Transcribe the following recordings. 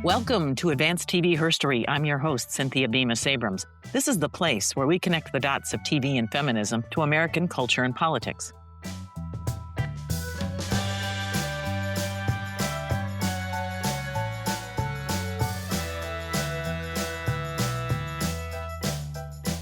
Welcome to Advanced TV Herstory. I'm your host, Cynthia Bemis Abrams. This is the place where we connect the dots of TV and feminism to American culture and politics.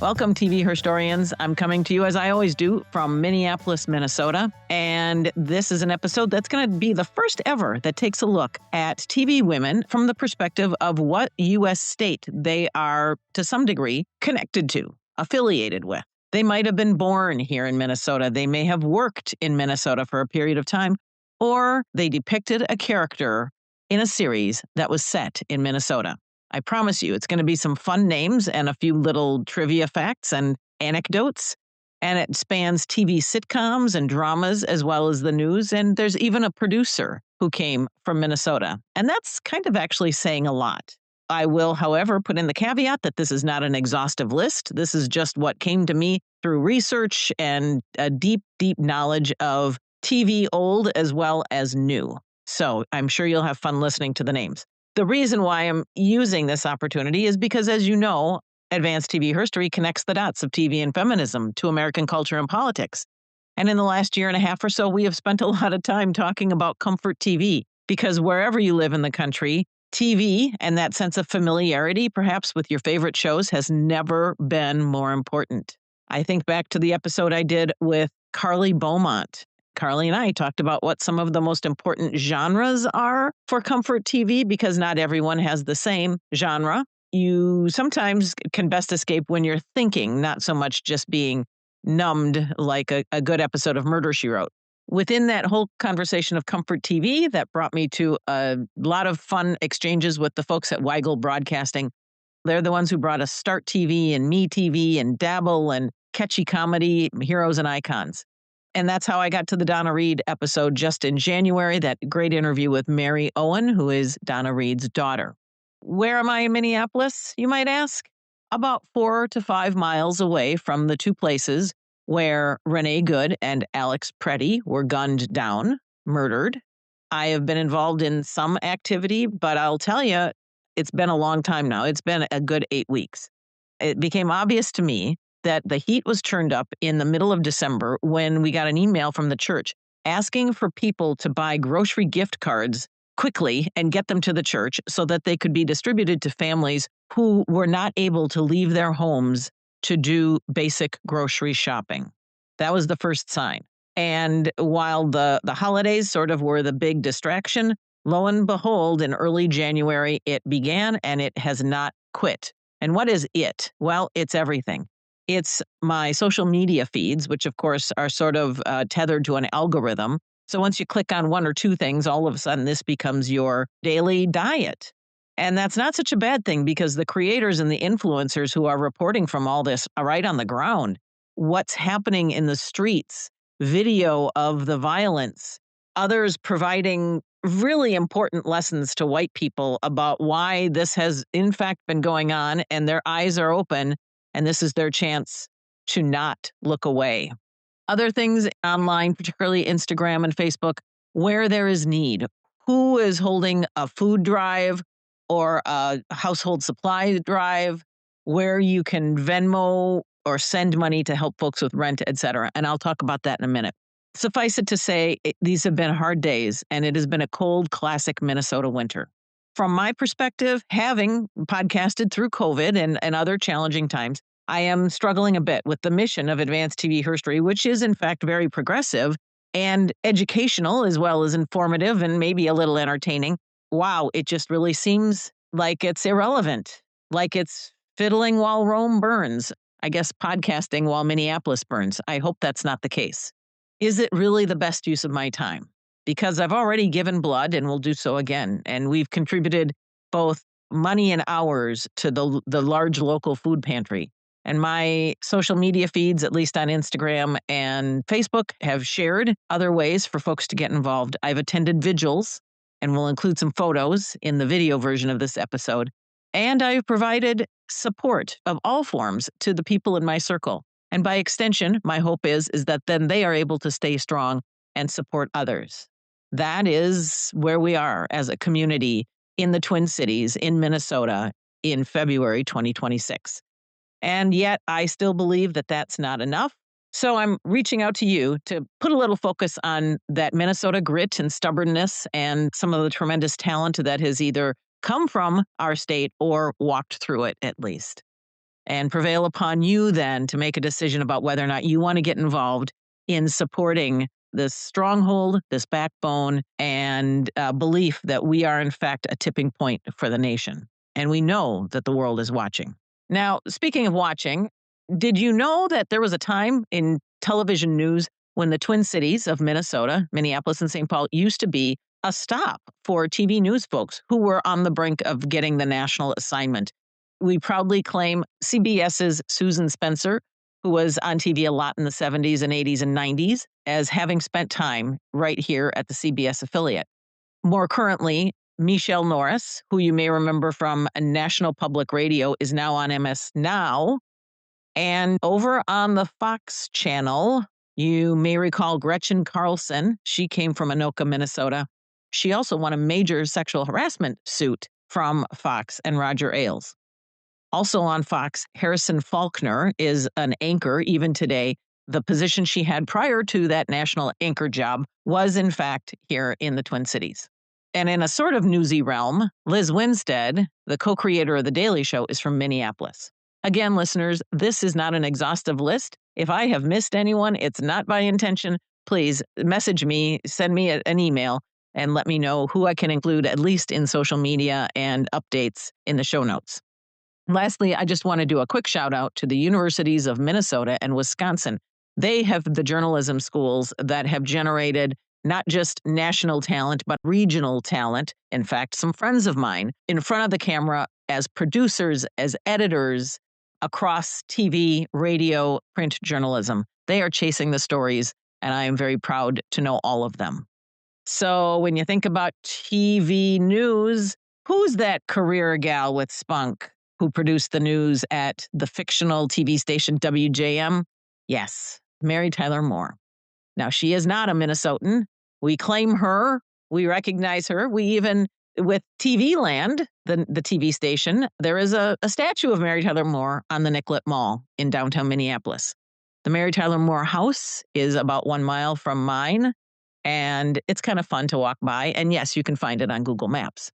Welcome, TV Herstoryans. I'm coming to you, as I always do, from Minneapolis, Minnesota. And this is an episode that's going to be the first ever that takes a look at TV women from the perspective of what U.S. state they are, to some degree, connected to, affiliated with. They might have been born here in Minnesota. They may have worked in Minnesota for a period of time, or they depicted a character in a series that was set in Minnesota. I promise you, it's going to be some fun names and a few little trivia facts and anecdotes. And it spans TV sitcoms and dramas as well as the news. And there's even a producer who came from Minnesota. And that's kind of actually saying a lot. I will, however, put in the caveat that this is not an exhaustive list. This is just what came to me through research and a deep, deep knowledge of TV old as well as new. So I'm sure you'll have fun listening to the names. The reason why I'm using this opportunity is because, as you know, Advanced TV Herstory connects the dots of TV and feminism to American culture and politics. And in the last year and a half or so, we have spent a lot of time talking about comfort TV, because wherever you live in the country, TV and that sense of familiarity, perhaps with your favorite shows, has never been more important. I think back to the episode I did with Carly Beaumont. Carly and I talked about what some of the most important genres are for comfort TV, because not everyone has the same genre. You sometimes can best escape when you're thinking, not so much just being numbed like a good episode of Murder, She Wrote. Within that whole conversation of comfort TV, that brought me to a lot of fun exchanges with the folks at Weigel Broadcasting. They're the ones who brought us Start TV and Me TV and Dabble and catchy comedy, Heroes and Icons. And that's how I got to the Donna Reed episode just in January, that great interview with Mary Owen, who is Donna Reed's daughter. Where am I in Minneapolis, you might ask? About 4 to 5 miles away from the two places where Renee Good and Alex Preddy were gunned down, murdered. I have been involved in some activity, but I'll tell you, it's been a long time now. It's been a good 8 weeks. It became obvious to me that the heat was turned up in the middle of December when we got an email from the church asking for people to buy grocery gift cards quickly and get them to the church so that they could be distributed to families who were not able to leave their homes to do basic grocery shopping. That was the first sign. And while the holidays sort of were the big distraction, lo and behold, in early January, it began and it has not quit. And what is it? Well, it's everything. It's my social media feeds, which of course are sort of tethered to an algorithm. So once you click on one or two things, all of a sudden this becomes your daily diet. And that's not such a bad thing, because the creators and the influencers who are reporting from all this are right on the ground. What's happening in the streets, video of the violence, others providing really important lessons to white people about why this has in fact been going on, and their eyes are open. And this is their chance to not look away. Other things online, particularly Instagram and Facebook, where there is need. Who is holding a food drive or a household supply drive where you can Venmo or send money to help folks with rent, et cetera. And I'll talk about that in a minute. Suffice it to say, these have been hard days, and it has been a cold, classic Minnesota winter. From my perspective, having podcasted through COVID and other challenging times, I am struggling a bit with the mission of Advanced TV Herstory, which is in fact very progressive and educational as well as informative and maybe a little entertaining. Wow, it just really seems like it's irrelevant, like it's fiddling while Rome burns. I guess podcasting while Minneapolis burns. I hope that's not the case. Is it really the best use of my time? Because I've already given blood and will do so again. And we've contributed both money and hours to the large local food pantry. And my social media feeds, at least on Instagram and Facebook, have shared other ways for folks to get involved. I've attended vigils, and we'll include some photos in the video version of this episode. And I've provided support of all forms to the people in my circle. And by extension, my hope is that then they are able to stay strong and support others. That is where we are as a community in the Twin Cities in Minnesota in February 2026. And yet I still believe that that's not enough. So I'm reaching out to you to put a little focus on that Minnesota grit and stubbornness and some of the tremendous talent that has either come from our state or walked through it at least. And prevail upon you then to make a decision about whether or not you want to get involved in supporting this stronghold, this backbone, and belief that we are in fact a tipping point for the nation. And we know that the world is watching. Now, speaking of watching, did you know that there was a time in television news when the Twin Cities of Minnesota, Minneapolis and St. Paul, used to be a stop for TV news folks who were on the brink of getting the national assignment? We proudly claim CBS's Susan Spencer, who was on TV a lot in the 70s and 80s and 90s, as having spent time right here at the CBS affiliate. More currently, Michelle Norris, who you may remember from National Public Radio, is now on MS Now. And over on the Fox channel, you may recall Gretchen Carlson. She came from Anoka, Minnesota. She also won a major sexual harassment suit from Fox and Roger Ailes. Also on Fox, Harrison Faulkner is an anchor even today. The position she had prior to that national anchor job was, in fact, here in the Twin Cities. And in a sort of newsy realm, Liz Winstead, the co-creator of The Daily Show, is from Minneapolis. Again, listeners, this is not an exhaustive list. If I have missed anyone, it's not by intention. Please message me, send me an email, and let me know who I can include, at least in social media and updates in the show notes. Lastly, I just want to do a quick shout out to the universities of Minnesota and Wisconsin. They have the journalism schools that have generated not just national talent, but regional talent. In fact, some friends of mine in front of the camera as producers, as editors across TV, radio, print journalism. They are chasing the stories, and I am very proud to know all of them. So when you think about TV news, who's that career gal with spunk who produced the news at the fictional TV station WJM? Yes, Mary Tyler Moore. Now, she is not a Minnesotan. We claim her. We recognize her. We even, with TV Land, the TV station, there is a statue of Mary Tyler Moore on the Nicollet Mall in downtown Minneapolis. The Mary Tyler Moore house is about 1 mile from mine, and it's kind of fun to walk by. And yes, you can find it on Google Maps.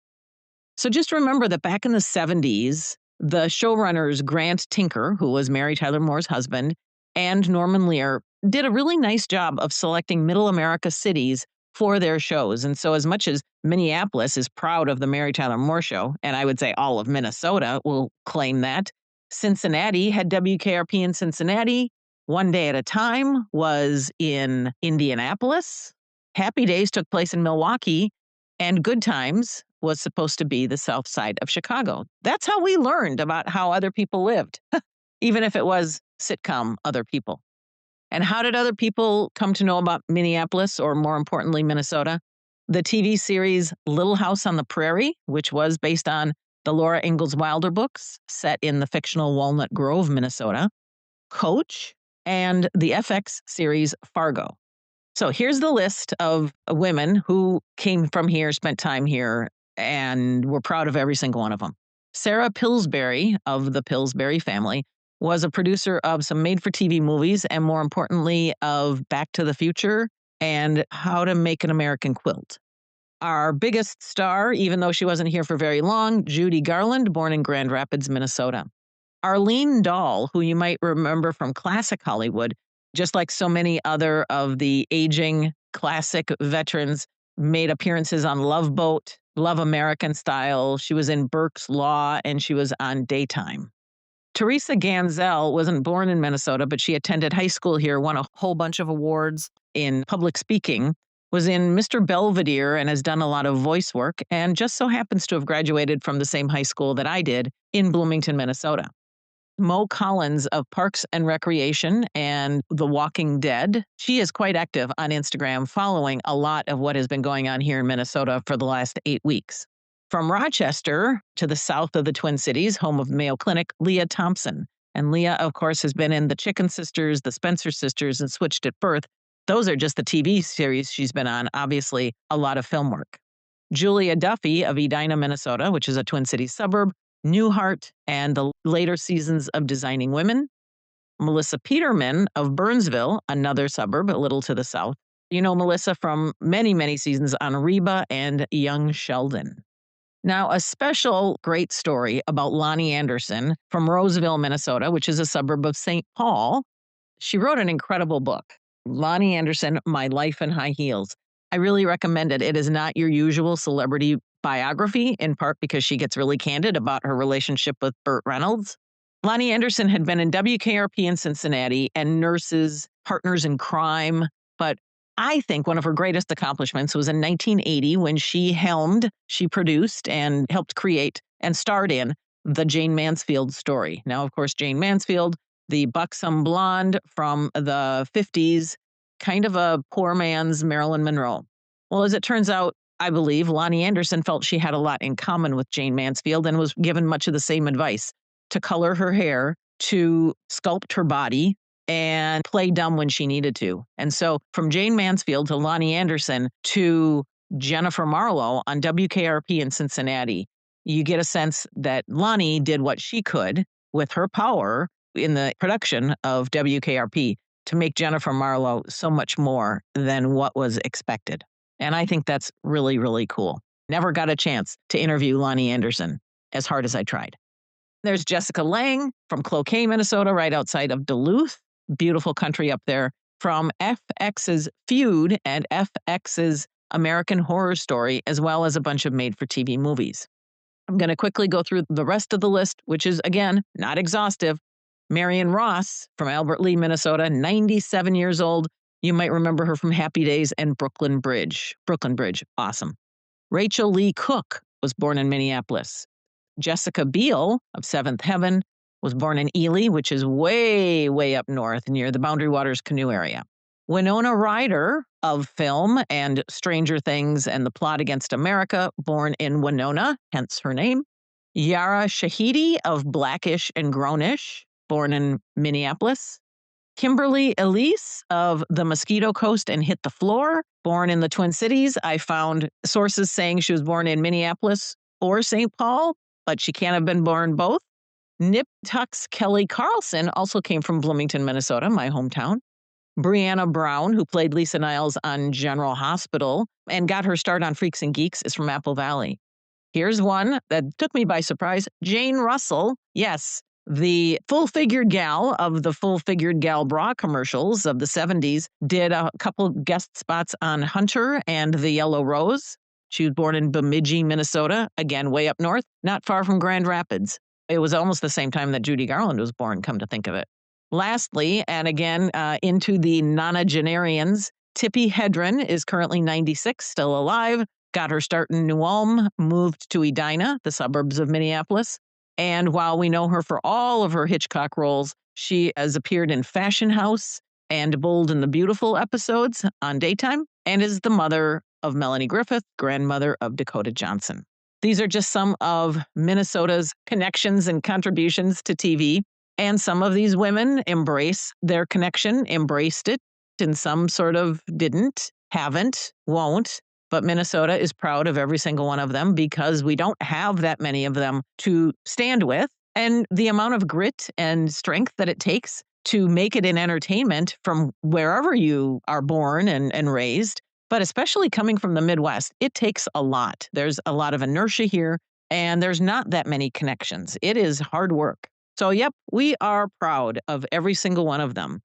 So just remember that back in the 70s, the showrunners Grant Tinker, who was Mary Tyler Moore's husband, and Norman Lear did a really nice job of selecting Middle America cities for their shows. And so as much as Minneapolis is proud of the Mary Tyler Moore Show, and I would say all of Minnesota will claim that, Cincinnati had WKRP in Cincinnati. One Day at a Time was in Indianapolis. Happy Days took place in Milwaukee. And Good Times was supposed to be the south side of Chicago. That's how we learned about how other people lived, even if it was sitcom Other People. And how did other people come to know about Minneapolis, or more importantly, Minnesota? The TV series Little House on the Prairie, which was based on the Laura Ingalls Wilder books set in the fictional Walnut Grove, Minnesota, Coach, and the FX series Fargo. So here's the list of women who came from here, spent time here, and we're proud of every single one of them. Sarah Pillsbury of the Pillsbury family was a producer of some made-for-TV movies, and more importantly, of Back to the Future and How to Make an American Quilt. Our biggest star, even though she wasn't here for very long, Judy Garland, born in Grand Rapids, Minnesota. Arlene Dahl, who you might remember from classic Hollywood, just like so many other of the aging classic veterans, made appearances on Love Boat, Love American Style. She was in Burke's Law, and she was on Daytime. Teresa Ganzel wasn't born in Minnesota, but she attended high school here, won a whole bunch of awards in public speaking, was in Mr. Belvedere, and has done a lot of voice work, and just so happens to have graduated from the same high school that I did in Bloomington, Minnesota. Mo Collins of Parks and Recreation and The Walking Dead. She is quite active on Instagram, following a lot of what has been going on here in Minnesota for the last 8 weeks. From Rochester to the south of the Twin Cities, home of Mayo Clinic, Lea Thompson. And Lea, of course, has been in The Chicken Sisters, The Spencer Sisters, and Switched at Birth. Those are just the TV series she's been on. Obviously, a lot of film work. Julia Duffy of Edina, Minnesota, which is a Twin Cities suburb, Newhart, and the later seasons of Designing Women. Melissa Peterman of Burnsville, another suburb a little to the south. You know Melissa from many, many seasons on Reba and Young Sheldon. Now, a special great story about Loni Anderson from Roseville, Minnesota, which is a suburb of St. Paul. She wrote an incredible book, Loni Anderson, My Life in High Heels. I really recommend it. It is not your usual celebrity biography, in part because she gets really candid about her relationship with Burt Reynolds. Loni Anderson had been in WKRP in Cincinnati and Nurses, Partners in Crime, but I think one of her greatest accomplishments was in 1980 when she produced, and helped create and starred in the Jane Mansfield story. Now, of course, Jane Mansfield, the buxom blonde from the 50s, kind of a poor man's Marilyn Monroe. Well, as it turns out, I believe Loni Anderson felt she had a lot in common with Jane Mansfield and was given much of the same advice: to color her hair, to sculpt her body, and play dumb when she needed to. And so from Jane Mansfield to Loni Anderson to Jennifer Marlowe on WKRP in Cincinnati, you get a sense that Loni did what she could with her power in the production of WKRP to make Jennifer Marlowe so much more than what was expected. And I think that's really, really cool. Never got a chance to interview Loni Anderson, as hard as I tried. There's Jessica Lange from Cloquet, Minnesota, right outside of Duluth. Beautiful country up there, from FX's Feud and FX's American Horror Story, as well as a bunch of made-for-TV movies. I'm going to quickly go through the rest of the list, which is, again, not exhaustive. Marion Ross from Albert Lea, Minnesota, 97 years old. You might remember her from Happy Days and Brooklyn Bridge. Brooklyn Bridge, awesome. Rachel Lee Cook was born in Minneapolis. Jessica Biel of Seventh Heaven was born in Ely, which is way, way up north near the Boundary Waters Canoe area. Winona Ryder of film and Stranger Things and The Plot Against America, born in Winona, hence her name. Yara Shahidi of Blackish and Grownish, born in Minneapolis. Kimberly Elise of The Mosquito Coast and Hit the Floor, born in the Twin Cities. I found sources saying she was born in Minneapolis or St. Paul, but she can't have been born both. Nip Tuck's Kelly Carlson also came from Bloomington, Minnesota, my hometown. Brianna Brown, who played Lisa Niles on General Hospital and got her start on Freaks and Geeks, is from Apple Valley. Here's one that took me by surprise. Jane Russell, yes, the full-figured gal of the full-figured gal bra commercials of the 70s, did a couple guest spots on Hunter and The Yellow Rose. She was born in Bemidji, Minnesota, again, way up north, not far from Grand Rapids. It was almost the same time that Judy Garland was born, come to think of it. Lastly, and again, into the nonagenarians, Tippi Hedren is currently 96, still alive, got her start in New Ulm, moved to Edina, the suburbs of Minneapolis. And while we know her for all of her Hitchcock roles, she has appeared in Fashion House and Bold and the Beautiful episodes on Daytime, and is the mother of Melanie Griffith, grandmother of Dakota Johnson. These are just some of Minnesota's connections and contributions to TV. And some of these women embrace their connection, embraced it, and some sort of didn't, haven't, won't. But Minnesota is proud of every single one of them because we don't have that many of them to stand with. And the amount of grit and strength that it takes to make it in entertainment from wherever you are born and raised, but especially coming from the Midwest, it takes a lot. There's a lot of inertia here, and there's not that many connections. It is hard work. So, yep, we are proud of every single one of them.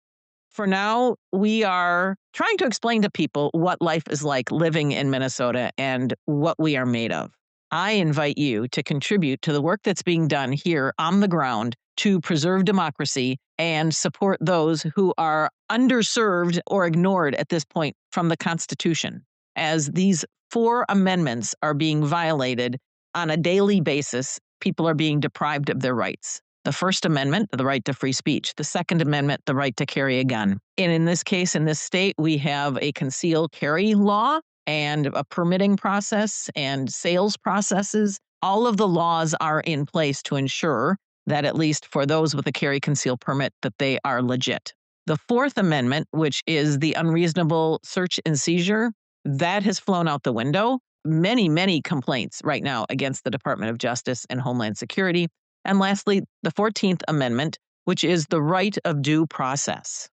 For now, we are trying to explain to people what life is like living in Minnesota and what we are made of. I invite you to contribute to the work that's being done here on the ground to preserve democracy and support those who are underserved or ignored at this point from the Constitution, as these 4 amendments are being violated on a daily basis. People are being deprived of their rights. The First Amendment, the right to free speech. The Second Amendment, the right to carry a gun. And in this case, in this state, we have a concealed carry law and a permitting process and sales processes. All of the laws are in place to ensure that, at least for those with a carry conceal permit, that they are legit. The Fourth Amendment, which is the unreasonable search and seizure, that has flown out the window. many, many complaints right now against the Department of Justice and Homeland Security. And lastly, the 14th Amendment, which is the right of due process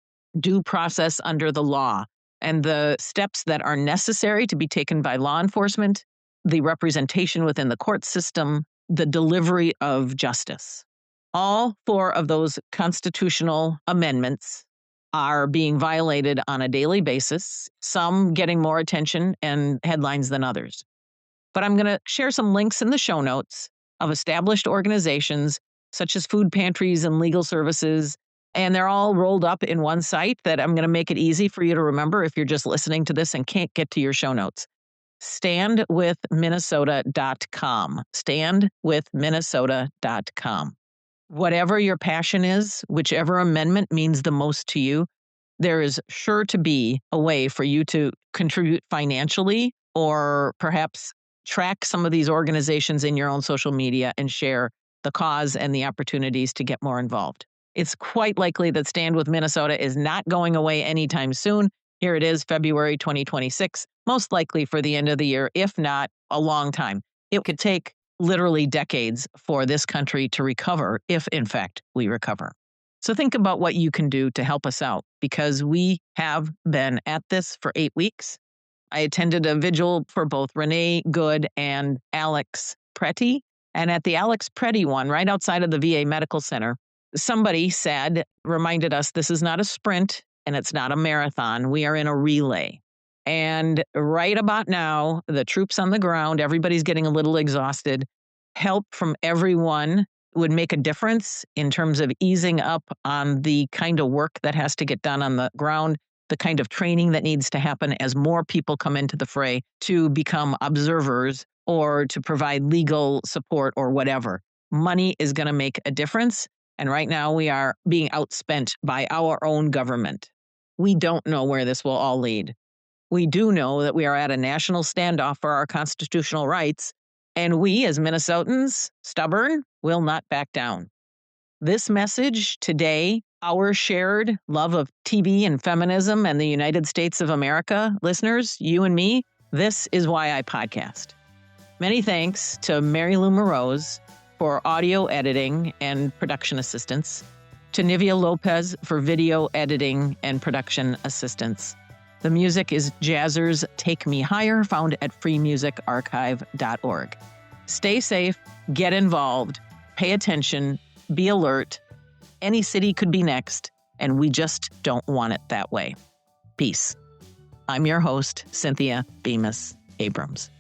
under the law, and the steps that are necessary to be taken by law enforcement, the representation within the court system, the delivery of justice. All four of those constitutional amendments are being violated on a daily basis, some getting more attention and headlines than others. But I'm going to share some links in the show notes of established organizations such as food pantries and legal services, and they're all rolled up in one site that I'm going to make it easy for you to remember if you're just listening to this and can't get to your show notes. Standwithminnesota.com. Standwithminnesota.com. Whatever your passion is, whichever amendment means the most to you, there is sure to be a way for you to contribute financially or perhaps track some of these organizations in your own social media and share the cause and the opportunities to get more involved. It's quite likely that Stand with Minnesota is not going away anytime soon. Here it is, February 2026, most likely for the end of the year, if not a long time. It could take literally decades for this country to recover, if in fact we recover. So think about what you can do to help us out, because we have been at this for 8 weeks. I attended a vigil for both Renee Good and Alex Pretty. And at the Alex Pretty one, right outside of the VA Medical Center, somebody reminded us this is not a sprint and it's not a marathon. We are in a relay. And right about now, the troops on the ground, everybody's getting a little exhausted. Help from everyone would make a difference in terms of easing up on the kind of work that has to get done on the ground, the kind of training that needs to happen as more people come into the fray to become observers or to provide legal support or whatever. Money is going to make a difference. And right now we are being outspent by our own government. We don't know where this will all lead. We do know that we are at a national standoff for our constitutional rights, and we as Minnesotans, stubborn, will not back down. This message today, our shared love of TV and feminism and the United States of America, listeners, you and me, this is why I podcast. Many thanks to Mary Lou Morose for audio editing and production assistance, to Nivea Lopez for video editing and production assistance. The music is Jazzer's Take Me Higher, found at freemusicarchive.org. Stay safe, get involved, pay attention, be alert. Any city could be next, and we just don't want it that way. Peace. I'm your host, Cynthia Bemis Abrams.